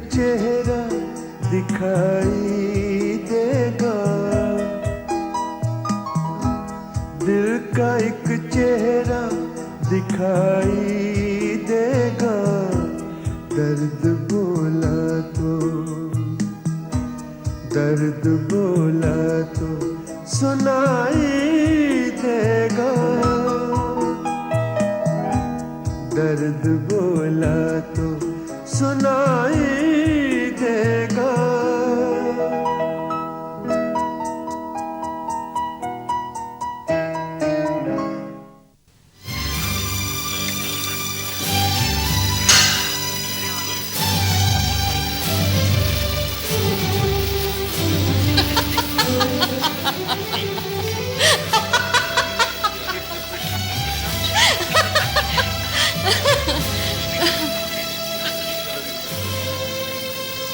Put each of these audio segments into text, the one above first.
चेहरा दिखाई देगा, दिल का एक चेहरा दिखाई देगा। दर्द बोला तो, दर्द बोला तो सुनाई देगा, दर्द बोला तो सुनाई देगा।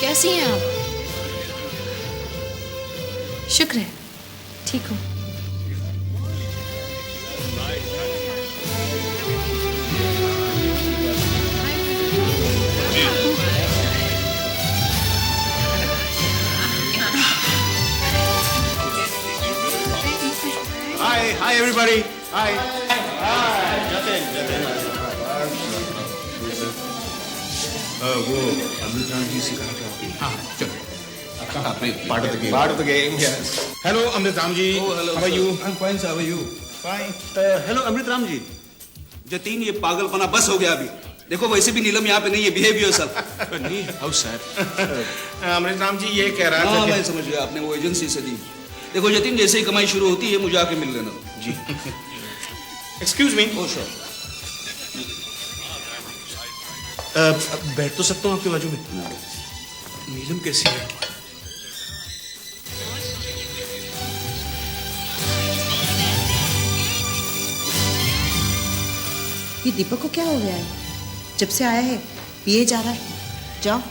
कैसी हैं आप? शुक्र है ठीक हूँ। Hi everybody. Hi. Jatin. वो अमृतराम जी से कहा था। हाँ चलो। आपने part of the game. Yes. Hello Amritram ji. Oh hello. How are you? I'm fine sir. How are you? Fine. Hello Amritram ji. Jatin ये पागलपना बस हो गया अभी। देखो वैसे भी नीलम यहाँ पे नहीं है, बिहेव योरसेल्फ। नहीं हाउ सर। अमृतराम जी ये कह रहा था हाँ कि मैं समझ गया, आपने वो एजेंसी से दी। देखो जतीन जैसे ही कमाई शुरू होती है मुझे आके मिल लेना जी। Excuse me. ओ श्योर। बैठ तो सकता हूँ आपके बाजू में? नीलम कैसी है? ये दीपक को क्या हो गया है? जब से आया है पिए जा रहा है। जाओ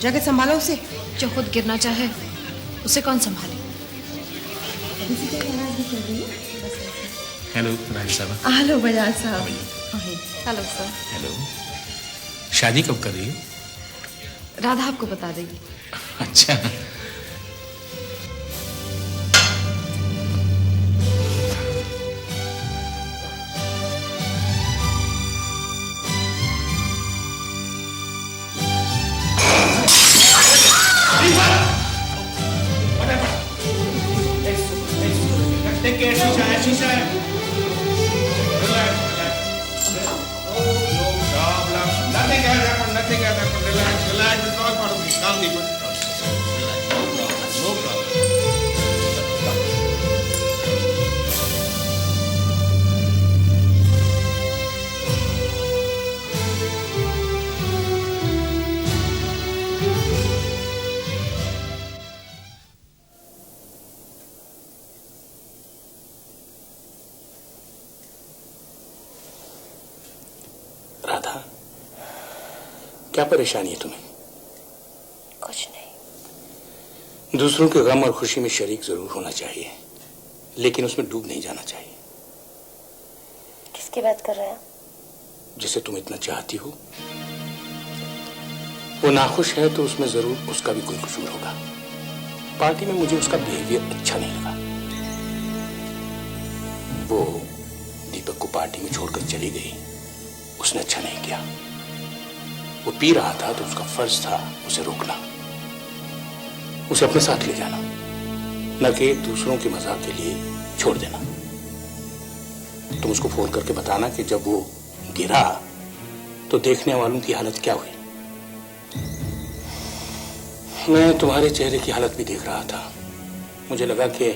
जाके संभालो उसे। जो खुद गिरना चाहे उसे कौन संभाले? हेलो रानी साहब। हेलो बजाज साहब। Hello sir. हेलो, शादी कब कर रही हो? राधा आपको बता देगी। अच्छा, शीशा है। Nothing has happened. Relax. It's all part of it. Calm down. No problem. Radha क्या परेशानी है तुम्हें? कुछ नहीं। दूसरों के गम और खुशी में शरीक जरूर होना चाहिए, लेकिन उसमें डूब नहीं जाना चाहिए। किसकी बात कर रहे हैं? जिसे तुम इतना चाहती हो वो नाखुश है तो उसमें जरूर उसका भी कोई कसूर होगा। पार्टी में मुझे उसका बिहेवियर अच्छा नहीं लगा। वो दीपक को पार्टी में छोड़कर चली गई, उसने अच्छा नहीं किया। वो पी रहा था तो उसका फर्ज था उसे रोकना, उसे अपने साथ ले जाना, न कि दूसरों के मजाक के लिए छोड़ देना। तुम उसको फोन करके बताना कि जब वो गिरा तो देखने वालों की हालत क्या हुई। मैं तुम्हारे चेहरे की हालत भी देख रहा था, मुझे लगा कि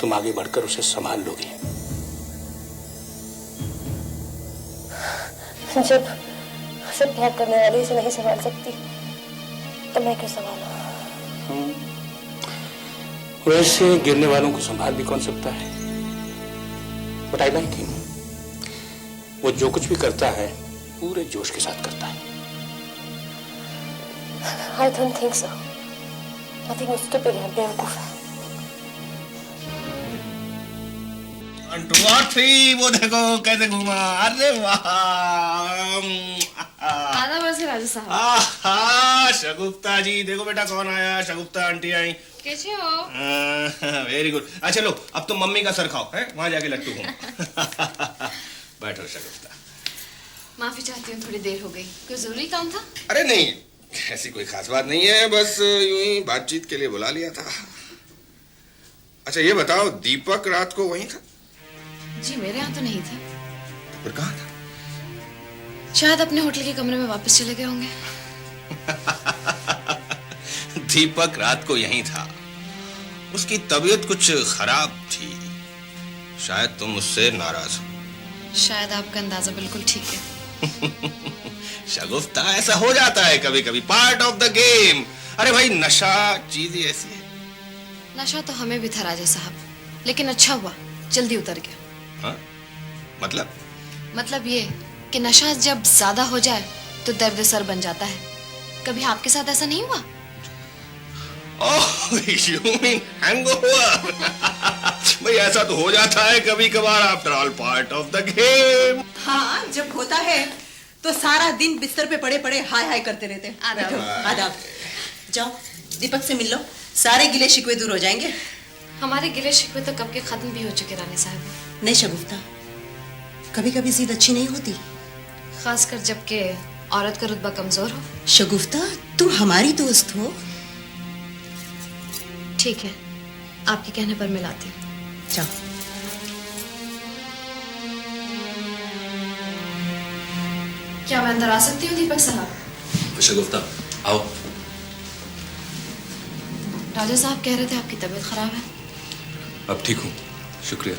तुम आगे बढ़कर उसे संभाल लोगे। जब उसे प्यार करने वाली से नहीं संभाल सकती तो मैं क्यों संभालूं? वैसे गिरने वालों को संभाल भी कौन सकता है? But I like him. वो जो कुछ भी करता है पूरे जोश के साथ करता है। I don't think so. I think वो stupid है, बेवकूफ है। 1 2 और 3 वो देखो कैसे घूमा। अरे वाह। आधा वर्ष राजा साहब आहा, शगुफ्ता जी, देखो बेटा कौन आया। शगुफ्ता आंटी आई। कैसे हो? Very good. अच्छा लो, अब तुम मम्मी का सर खाओ, है वहां जाके लट्टू हूँ। बैठो शगुफ्ता। माफी चाहती हूँ, थोड़ी देर हो गई। कोई जरूरी काम था? अरे नहीं, ऐसी कोई खास बात नहीं है, बस यूं ही बातचीत के लिए बुला लिया था। अच्छा ये बताओ, दीपक रात को वहीं था? जी मेरे यहाँ तो नहीं था। तो फिर कहाँ था? शायद अपने होटल के कमरे में वापस चले गए होंगे। दीपक रात को यहीं था। उसकी तबीयत कुछ खराब थी। शायद तुम उससे नाराज हो। शायद आपका अंदाजा बिल्कुल ठीक है। शगुफ्ता, ऐसा हो जाता है कभी कभी, पार्ट ऑफ द गेम। अरे भाई, नशा चीज ही ऐसी है। नशा तो हमें भी था राजा साहब, लेकिन अच्छा हुआ जल्दी उतर गया। हाँ? मतलब ये कि नशा जब ज्यादा हो जाए तो दर्द सर बन जाता है। कभी आपके साथ ऐसा नहीं हुआ? ओह, you mean hangover? भाई ऐसा तो हो जाता है कभी कभार, after all part of the game. हाँ, जब होता है तो सारा दिन बिस्तर पे पड़े पड़े हाय हाय करते रहते हैं। आदाब। बैठो, आदाब। जाओ दीपक से मिल लो, सारे गिले शिकवे दूर हो जाएंगे। हमारे गिले शिकवे तो कब के खत्म भी हो चुके रानी साहब। नहीं शगुफ्ता, कभी कभी जिद अच्छी नहीं होती। खासकर जबकि औरत का रुतबा कमजोर हो। शगुफ्ता, तुम हमारी दोस्त हो। ठीक है, आपके कहने पर मैं लाती हूँ। जाओ। क्या मैं अंदर आ सकती हूँ दीपक साहब? शगुफ्ता आओ। राजा साहब कह रहे थे आपकी तबीयत खराब है। अब ठीक हूँ, शुक्रिया।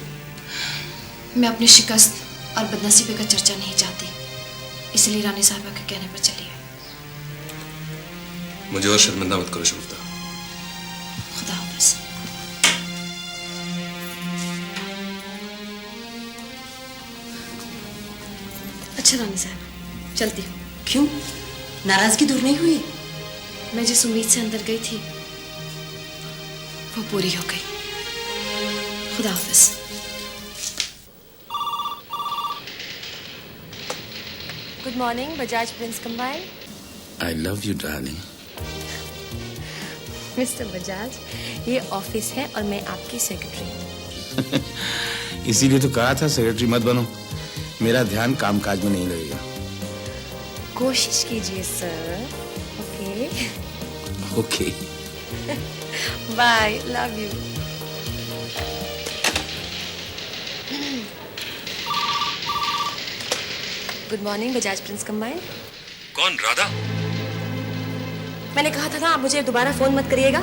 मैं अपनी शिकस्त और बदनसीबी का चर्चा नहीं चाहती, इसलिए रानी साहबा के कहने पर चली है। मुझे और शर्मिंदा मत करो शगुफ्ता। खुदा हाफिज। अच्छा रानी साहब, चलती हूँ। क्यों, नाराजगी दूर नहीं हुई? मैं जिस उम्मीद से अंदर गई थी वो पूरी हो गई। खुदा हाफिज। Good morning Bajaj prince combine. I love you darling. Mister Bajaj, ये ऑफिस है और मैं आपकी सेक्रेटरी हूँ। इसीलिए तो कहा था सेक्रेटरी मत बनो, मेरा ध्यान कामकाज में नहीं लगेगा। कोशिश कीजिए sir. Okay okay. Bye, love you. Good morning Bajaj prince combine. कौन? राधा? मैंने कहा था ना, आप मुझे दोबारा फोन मत करिएगा।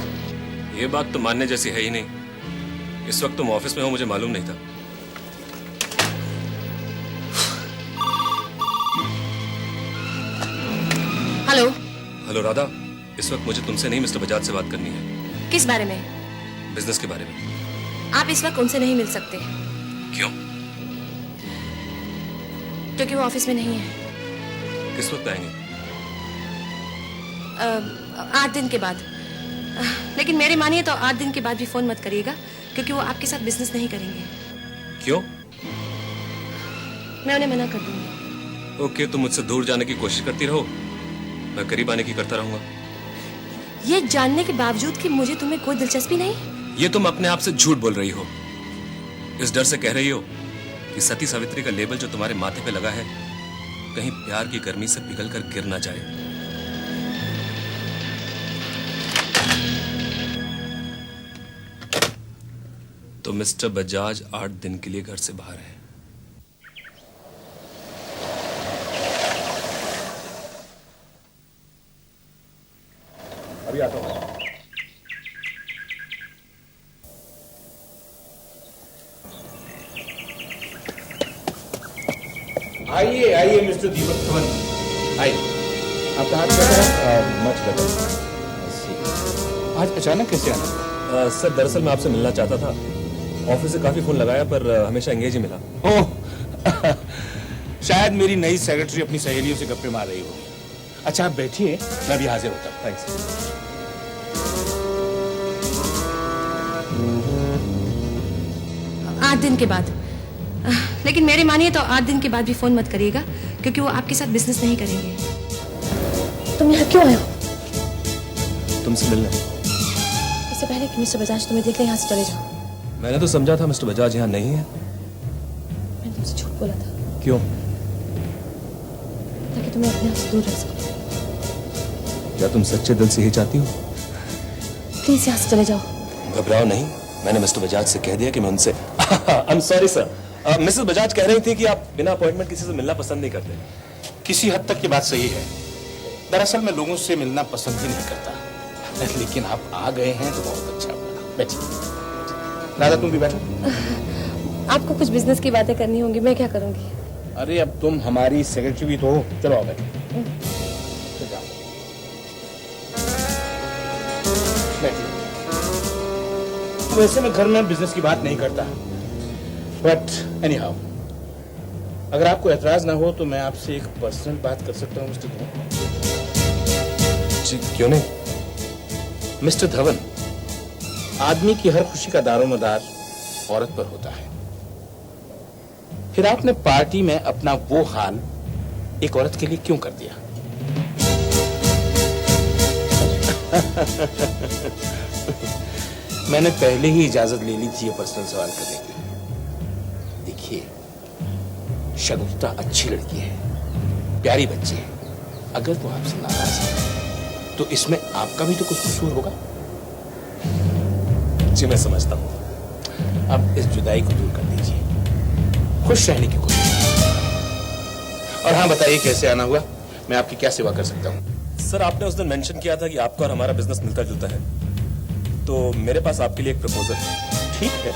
ये बात तो मानने जैसी है ही नहीं। इस वक्त तुम ऑफिस में हो, मुझे मालूम नहीं था। हेलो। हेलो राधा, इस वक्त मुझे तुमसे नहीं मिस्टर बजाज से बात करनी है। किस बारे में? बिजनेस के बारे में। आप इस वक्त उनसे नहीं मिल सकते। क्यों? क्योंकि वो ऑफिस में नहीं है। किस वक्त आएंगे? 8 दिन के बाद। लेकिन मेरे मानिए तो 8 दिन के बाद भी फोन मत करिएगा, क्योंकि वो आपके साथ बिजनेस नहीं करेंगे। क्यों? मैं उन्हें मना कर दूंगी। ओके, तुम मुझसे दूर जाने की कोशिश करती रहो, मैं करीब आने की करता रहूंगा। ये जानने के बावजूद कि मुझे तुम्हें कोई दिलचस्पी नहीं। ये तुम अपने आप से झूठ बोल रही हो। इस डर से कह रही हो कि सती सावित्री का लेबल जो तुम्हारे माथे पे लगा है कहीं प्यार की गर्मी से पिघल कर गिर ना जाए। तो मिस्टर बजाज 8 दिन के लिए घर से बाहर है। अभी आता हूँ। आइए आइए मिस्टर दीपक धवन, आइए। आपका हाथ कैसा है? Much better. आज अचानक कैसे आना? सर दरअसल मैं आपसे मिलना चाहता था। ऑफिस से काफी फोन लगाया पर हमेशा एंगेज ही मिला। ओह शायद मेरी नई सेक्रेटरी अपनी सहेलियों से गप्पे मार रही होगी। अच्छा आप बैठिए, मैं भी हाजिर होता हूँ। थैंक्स। 8 दिन के बाद। लेकिन मेरे मानिए तो 8 दिन के बाद भी फोन मत करिएगा, क्योंकि वो आपके साथ बिजनेस नहीं करेंगे। तुम यहाँ क्यों आए हो? तुमसे मिलने। इससे पहले कि मिस्टर बजाज तुम्हें देख ले, यहाँ से चले जाओ। मैंने तो समझा था मिस्टर बजाज यहाँ नहीं है। मैंने तुमसे झूठ बोला था क्यों? ताकि तुम्हें अपने आप से दूर रख सकूं। क्या तुम सच्चे दिल से ही चाहती हो? प्लीज यहाँ से चले जाओ। घबराओ नहीं, मैंने मिस्टर बजाज से कह दिया कि मैं उनसे I am sorry sir. Mrs Bajaj कह रही थी कि आप बिना अपॉइंटमेंट किसी से मिलना पसंद नहीं करते। किसी हद तक की बात सही है। दरअसल मैं लोगों से मिलना पसंद ही नहीं करता, लेकिन आप आ गए हैं तो बहुत अच्छा हुआ। बैठिए। राधा तुम भी बैठो। आपको कुछ बिजनेस की बातें करनी होंगी, मैं क्या करूंगी? अरे अब तुम हमारी सेक्रेटरी भी तो हो। चलो आ बैठो। वैसे मैं घर में बिजनेस की बात नहीं करता, बट एनी हाउ, अगर आपको एतराज ना हो तो मैं आपसे एक पर्सनल बात कर सकता हूँ मिस्टर धवन? जी क्यों नहीं? मिस्टर धवन, आदमी की हर खुशी का दारोमदार औरत पर होता है। फिर आपने पार्टी में अपना वो हाल एक औरत के लिए क्यों कर दिया? मैंने पहले ही इजाजत ले ली थी ये पर्सनल सवाल करने की। देखिए, शगुफ्ता अच्छी लड़की है, प्यारी बच्ची है। अगर वो आपसे नाराज है तो इसमें आपका भी तो कुछ कसूर होगा। जी मैं समझता हूँ। अब इस जुदाई को दूर कर दीजिए, खुश रहने की कोशिश कीजिए। और हाँ बताइए, कैसे आना हुआ? मैं आपकी क्या सेवा कर सकता हूँ? सर आपने उस दिन मेंशन किया था कि आपका और हमारा बिजनेस मिलता जुलता है, तो मेरे पास आपके लिए एक प्रपोजल है। ठीक है,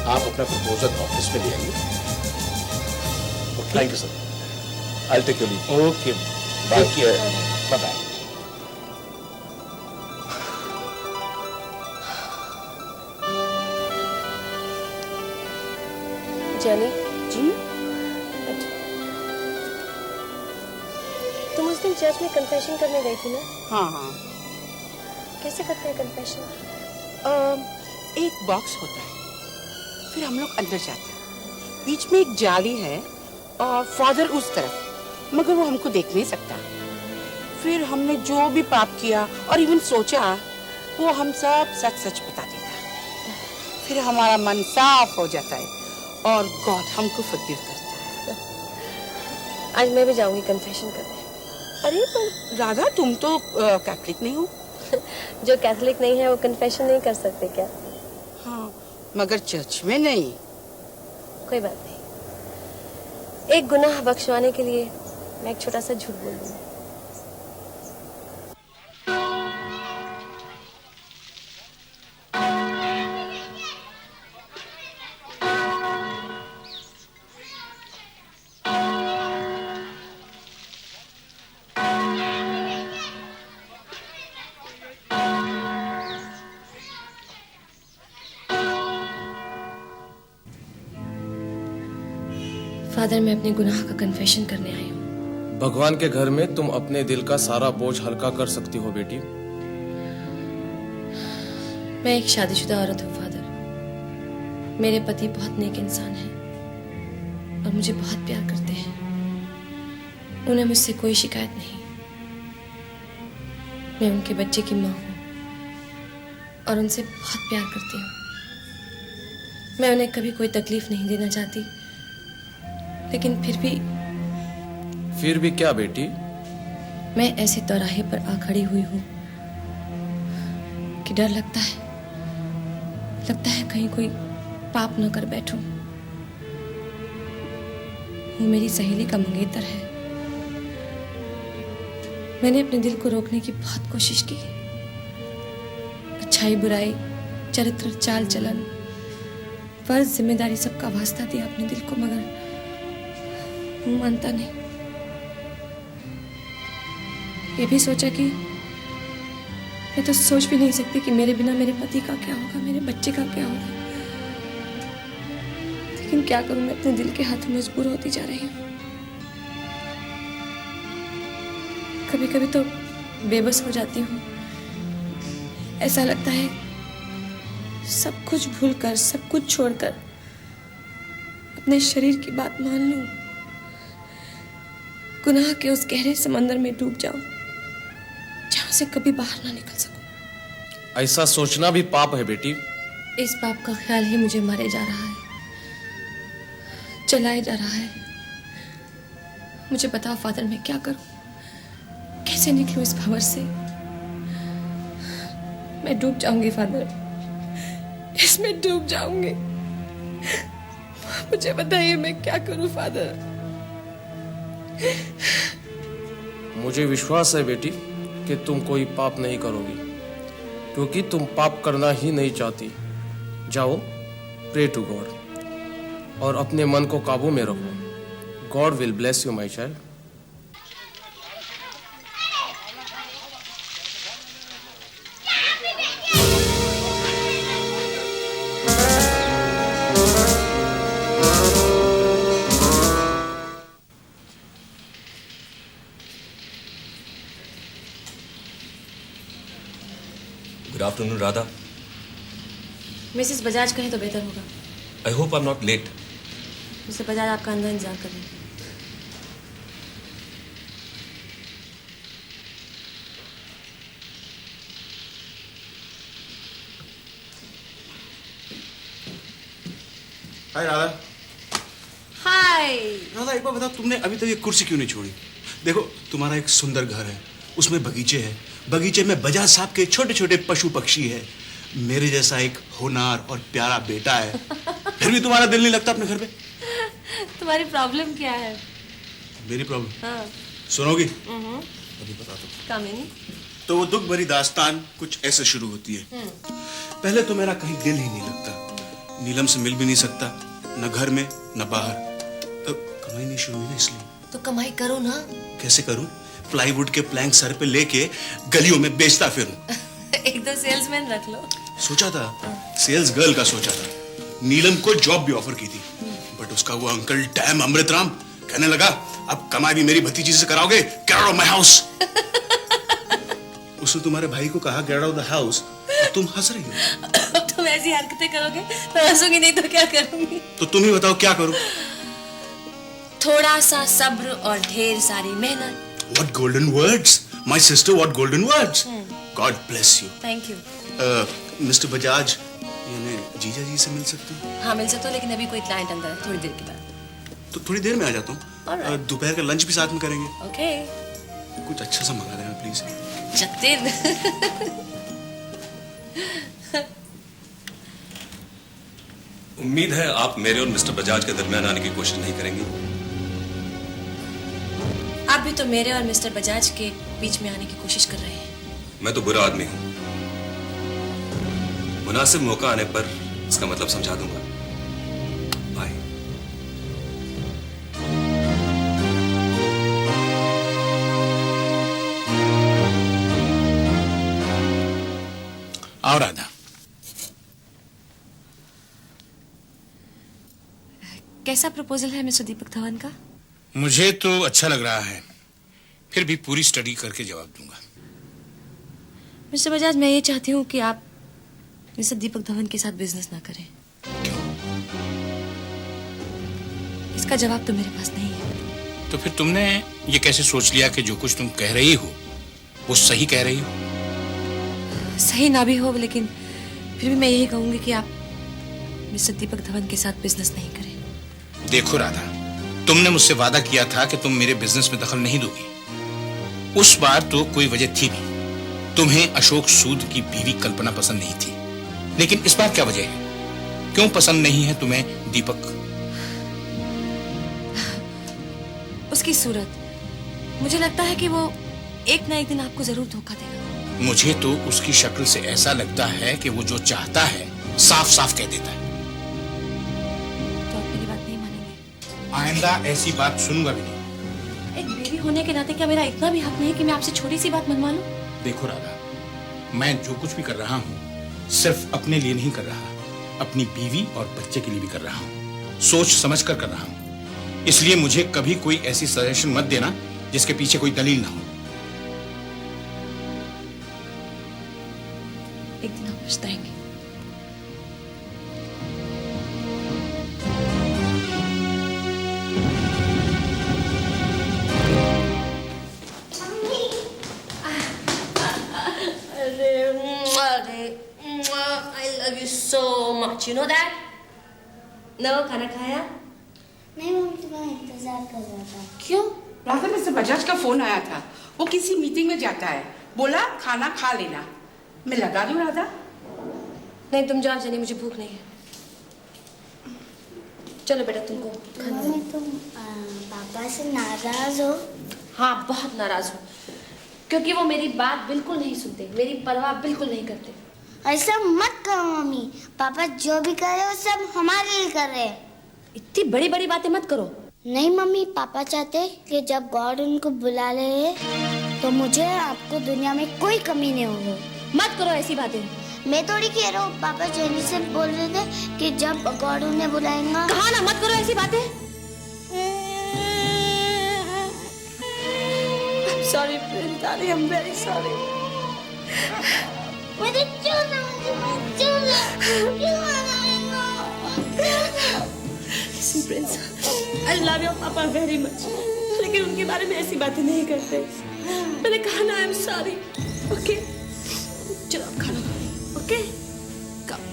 आप अपना प्रपोजल ऑफिस में ले आइए। Thank you sir, I will take your leave. Okay, बाकी है, बाय बाय। जानी जी, तुम उस दिन चर्च में कन्फेशन करने गई थी ना? हाँ हाँ। कैसे करते हैं कन्फेशन? एक बॉक्स होता है, फिर हम लोग अंदर जाते हैं, बीच में एक जाली है और फादर उस तरफ, मगर वो हमको देख नहीं सकता। फिर हमने जो भी पाप किया और इवन सोचा, वो हम सब सच सच बता देता है। फिर हमारा मन साफ हो जाता है और गॉड हमको फॉरगिव करता है। आज मैं भी जाऊंगी कन्फेशन करने। अरे पर राधा, तुम तो कैथलिक नहीं हो। जो कैथोलिक नहीं है वो कन्फेशन नहीं कर सकते क्या? हाँ, मगर चर्च में नहीं। कोई बात नहीं, एक गुनाह बख्शवाने के लिए मैं एक छोटा सा झूठ बोल दूंगी। फादर, मैं अपने गुनाह का कन्फेशन करने आई हूँ। भगवान के घर में तुम अपने दिल का सारा बोझ हल्का कर सकती हो बेटी। मैं एक शादीशुदा औरत हूँ फादर। मेरे पति बहुत नेक इंसान हैं और मुझे बहुत प्यार करते हैं। उन्हें मुझसे कोई शिकायत नहीं। मैं उनके बच्चे की माँ हूँ और उनसे बहुत प्यार करती हूँ। मैं उन्हें कभी कोई तकलीफ नहीं देना चाहती, लेकिन फिर भी क्या बेटी? मैं ऐसे चौराहे पर आ खड़ी हुई हूँ कि डर लगता है कहीं कोई पाप न कर बैठूं। वो मेरी सहेली का मंगेतर है। मैंने अपने दिल को रोकने की बहुत कोशिश की। अच्छाई बुराई, चरित्र, चाल चलन, फर्ज, जिम्मेदारी सबका वास्ता दिया अपने दिल को, मगर वो मानता नहीं। ये भी सोचा कि मैं तो सोच भी नहीं सकती कि मेरे बिना मेरे पति का क्या होगा, मेरे बच्चे का क्या होगा। लेकिन क्या करूं, मैं अपने दिल के हाथों मजबूर होती जा रही हूँ। कभी कभी तो बेबस हो जाती हूँ। ऐसा लगता है सब कुछ भूलकर, सब कुछ छोड़कर अपने शरीर की बात मान लूं, गुनाह के उस गहरे समंदर में डूब जाऊं जहां से कभी बाहर ना निकल सकूं। ऐसा सोचना भी पाप है बेटी। इस पाप का ख्याल ही मुझे मारे जा रहा है, जलाए जा रहा है। मुझे बताओ फादर, मैं क्या करूं? कैसे निकलूं इस भंवर से? मैं डूब जाऊंगी फादर, इसमें डूब जाऊंगी। मुझे बताइए मैं क्या करूं फादर? मुझे विश्वास है बेटी कि तुम कोई पाप नहीं करोगी, क्योंकि तुम पाप करना ही नहीं चाहती। जाओ, प्रे टू गॉड और अपने मन को काबू में रखो। God will bless you my child. Good afternoon Radha. Mrs Bajaj कहें तो बेहतर होगा। I hope I am not let. Mister Bajaj आपका अंदर इंतजार कर रहे हैं। हाय राधा। हाय। राधा, एक बार बताओ, तुमने अभी तक ये कुर्सी क्यों नहीं छोड़ी? देखो, तुम्हारा एक सुंदर घर है, उसमें बगीचे है, बगीचे में बजाज साहब के छोटे छोटे पशु पक्षी है, मेरे जैसा एक होनहार और प्यारा बेटा है, फिर भी तुम्हारा दिल नहीं लगता अपने घर पे? तुम्हारी प्रॉब्लम क्या है? मेरी प्रॉब्लम? हाँ। सुनोगी? अभी बता दो। कामिनी। तो वो दुख भरी दास्तान कुछ ऐसे शुरू होती है। पहले तो मेरा कहीं दिल ही नहीं लगता, नीलम से मिल भी नहीं सकता, न घर में न बाहर। तो कमाई नहीं शुरू हुई ना, इसलिए। तो कमाई करो ना। कैसे करूं? प्लाईवुड के प्लैंक सर पे लेके गलियों में बेचता फिरूं। एक दो सेल्समैन रख लो। सोचा था, सेल्स गर्ल का सोचा था, नीलम को जॉब भी ऑफर की थी, बट उसका वो अंकल डैम अमृतराम कहने लगा, अब कमाई भी मेरी भतीजी से कराओगे, get out of my house. उसने तुम्हारे भाई को कहा get out of the house, तुम हंस रही हो। तुम ऐसी हरकतें करोगे तो हंसूंगी, नहीं तो क्या करूंगी? तो तुम ही बताओ क्या करूं? थोड़ा सा सब्र और ढेर सारी मेहनत। What golden words, my sister! What golden words! God bless you. Thank you. Mister Bajaj, यानी जीजा जी से मिल सकते हो? हाँ मिल सकते हो, लेकिन अभी कोई क्लाइंट अंदर है, थोड़ी देर के बाद। तो थोड़ी देर में आ जाता हूँ। Alright. दोपहर का लंच भी साथ में करेंगे। ओके। कुछ अच्छा सा मंगा देना प्लीज। जतिन। उम्मीद है आप मेरे और मिस्टर बजाज के दरमियान आने की कोशिश नहीं करेंगी। आप भी तो मेरे और मिस्टर बजाज के बीच में आने की कोशिश कर रहे हैं। मैं तो बुरा आदमी हूं, मुनासिब मौका आने पर इसका मतलब समझा दूंगा। बाय। आओ राधा। कैसा प्रपोजल है मिस्टर दीपक धवन का? मुझे तो अच्छा लग रहा है, फिर भी पूरी स्टडी करके जवाब दूंगा। मिस्टर बजाज, मैं ये चाहती हूँ कि आप मिस्टर दीपक धवन के साथ बिजनेस ना करें। क्यों? इसका जवाब तो मेरे पास नहीं है। तो फिर तुमने ये कैसे सोच लिया कि जो कुछ तुम कह रही हो वो सही कह रही हो? सही ना भी हो, लेकिन फिर भी मैं यही कहूंगी कि आप मिस्टर दीपक धवन के साथ बिजनेस नहीं करें। देखो राधा, तुमने मुझसे वादा किया था कि तुम मेरे बिजनेस में दखल नहीं दोगी। उस बार तो कोई वजह थी नहीं, तुम्हें अशोक सूद की बीवी कल्पना पसंद नहीं थी, लेकिन इस बार क्या वजह है? क्यों पसंद नहीं है तुम्हें दीपक? उसकी सूरत, मुझे लगता है कि वो एक ना एक दिन आपको जरूर धोखा देगा। मुझे तो उसकी शक्ल से ऐसा लगता है कि वो जो चाहता है साफ साफ कह देता है। तो आप मेरी बात नहीं मानेंगे? आइंदा ऐसी बात सुनूंगा भी नहीं। एक बीवी होने के नाते क्या मेरा इतना भी हक नहीं कि मैं आपसे छोटी सी बात मनवा लूं? देखो राधा, मैं जो कुछ भी कर रहा हूँ सिर्फ अपने लिए नहीं कर रहा, अपनी बीवी और बच्चे के लिए भी कर रहा हूँ। सोच समझ कर रहा हूँ, इसलिए मुझे कभी कोई ऐसी सजेशन मत देना जिसके पीछे कोई दलील ना हो। एक दिन आप पछताएंगे। Don't you know that? No, खाना खाया? नहीं मम्मी, तुम्हारा इंतजार कर रहा था। क्यों? राधा में से बजाज का फोन आया था, वो किसी मीटिंग में जाता है, बोला खाना खा लेना। मैं लगा दूं राधा? नहीं, तुम जाओ जनी, मुझे भूख नहीं है। चलो बेटा, तुमको खाना मम्मी तुम पापा से नाराज हो? हाँ, बहुत नाराज हूँ, क्योंकि वो मेरी बात बिल्कुल नहीं सुनते, मेरी परवाह बिल्कुल नहीं करते। ऐसा मत करो मम्मी, पापा जो भी कर रहे हो सब हमारे लिए कर रहे हैं। इतनी बड़ी बड़ी बातें मत करो। नहीं मम्मी, पापा चाहते कि जब गॉड उनको बुला ले तो मुझे आपको दुनिया में कोई कमी नहीं होगी। मत करो ऐसी बातें। मैं थोड़ी कह रहा हूँ, पापा जेनी से बोल रहे थे कि जब गॉड उन्हें बुलाएगा। कहा ना मत करो ऐसी बातें। I'm sorry, darling, I'm very sorry. मुझे Listen, Prince, I love your papa very much. लेकिन उनके बारे में ऐसी बातें नहीं करते। मैंने कहा ना I'm sorry, okay? चलो आप खाना खाओ, okay? Come.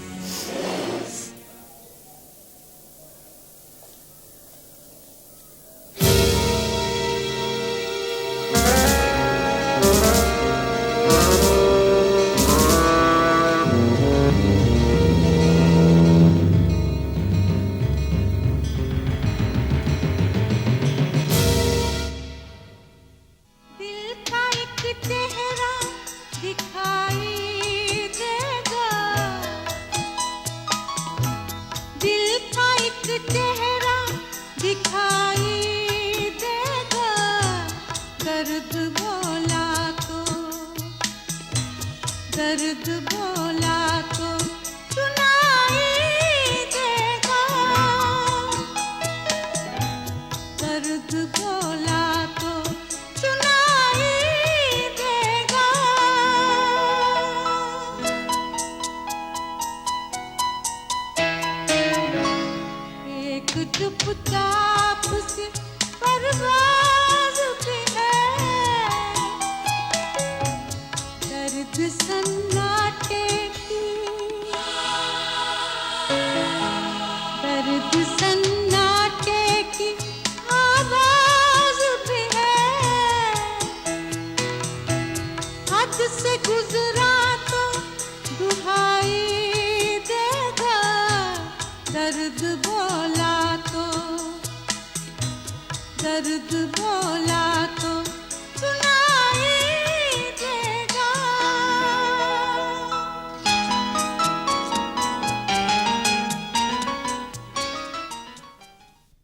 दर्द बोला तो सुनाई देगा, दर्द बोला तो सुनाई देगा। एक चुपचाप सी परवाज़ भी है, दर्द सन्नाटे की, दर्द सन्नाटे की आवाज़ भी है। हद से गुजरा तो दुहाई देगा, दर्द बोला तो, दर्द बोला तो